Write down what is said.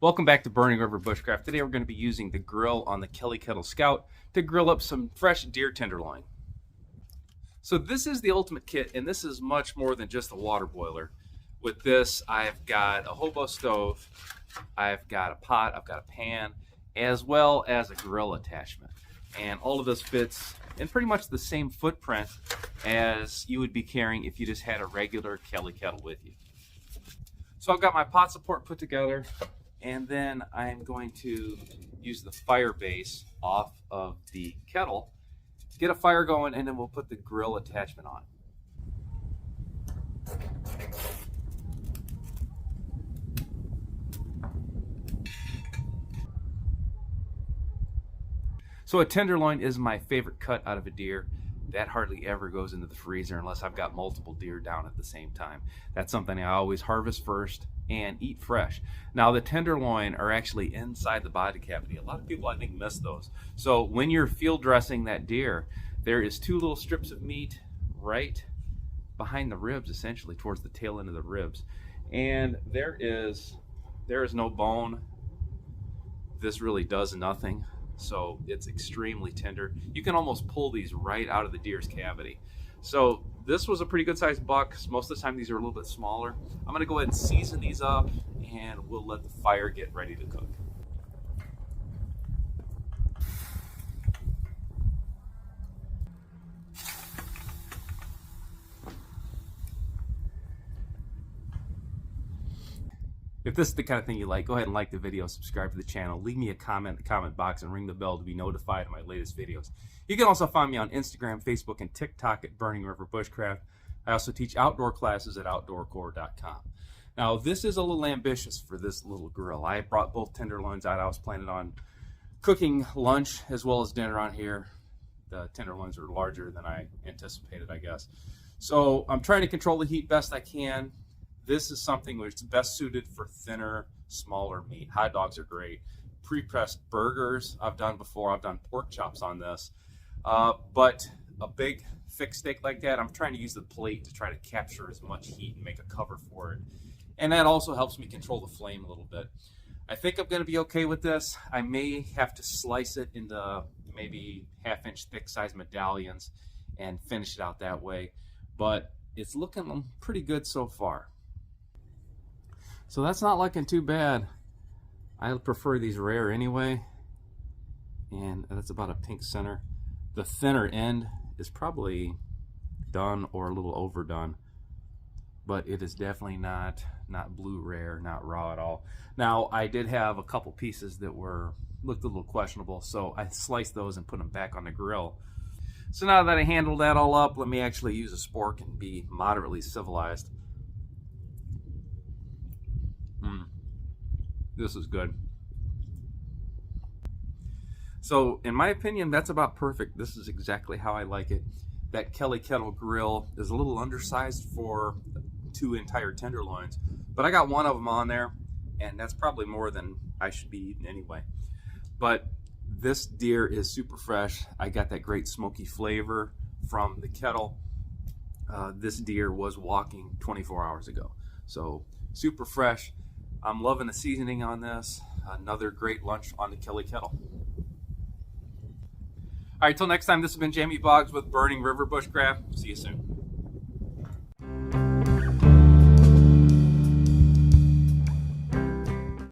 Welcome back to Burning River Bushcraft. Today we're going to be using the grill on the Kelly Kettle Scout to grill up some fresh deer tenderloin. So this is the Ultimate Kit, and this is much more than just a water boiler. With this, I've got a hobo stove, I've got a pot, I've got a pan, as well as a grill attachment. And all of this fits in pretty much the same footprint as you would be carrying if you just had a regular Kelly Kettle with you. So I've got my pot support put together, and then I'm going to use the fire base off of the kettle, get a fire going, and then we'll put the grill attachment on. So a tenderloin is my favorite cut out of a deer. That hardly ever goes into the freezer unless I've got multiple deer down at the same time. That's something I always harvest first and eat fresh. Now the tenderloin are actually inside the body cavity. A lot of people I think miss those. So when you're field dressing that deer, there is two little strips of meat right behind the ribs, essentially towards the tail end of the ribs. And there is no bone. This really does nothing. So it's extremely tender. You can almost pull these right out of the deer's cavity. So this was a pretty good sized buck. Most of the time these are a little bit smaller. I'm gonna go ahead and season these up, and we'll let the fire get ready to cook. If this is the kind of thing you like, go ahead and like the video, subscribe to the channel, leave me a comment in the comment box, and ring the bell to be notified of my latest videos. You can also find me on Instagram, Facebook, and TikTok at Burning River Bushcraft. I also teach outdoor classes at outdoorcore.com. Now, this is a little ambitious for this little grill. I brought both tenderloins out. I was planning on cooking lunch as well as dinner on here. The tenderloins are larger than I anticipated, I guess. So I'm trying to control the heat best I can. This is something which is best suited for thinner, smaller meat. Hot dogs are great. Pre-pressed burgers I've done before. I've done pork chops on this. But a big thick steak like that, I'm trying to use the plate to try to capture as much heat and make a cover for it. And that also helps me control the flame a little bit. I think I'm going to be okay with this. I may have to slice it into maybe half-inch thick size medallions and finish it out that way. But it's looking pretty good so far. So that's not looking too bad. I prefer these rare anyway. And that's about a pink center. The thinner end is probably done or a little overdone. But it is definitely not blue rare, not raw at all. Now, I did have a couple pieces that looked a little questionable, so I sliced those and put them back on the grill. So now that I handled that all up, let me actually use a spork and be moderately civilized. This is good. So in my opinion, that's about perfect. This is exactly how I like it. That Kelly Kettle grill is a little undersized for 2 entire tenderloins, but I got one of them on there, and that's probably more than I should be eating anyway. But this deer is super fresh. I got that great smoky flavor from the kettle. This deer was walking 24 hours ago. So super fresh. I'm loving the seasoning on this. Another great lunch on the Kelly Kettle. All right, till next time, this has been Jamie Boggs with Burning River Bushcraft. See you soon.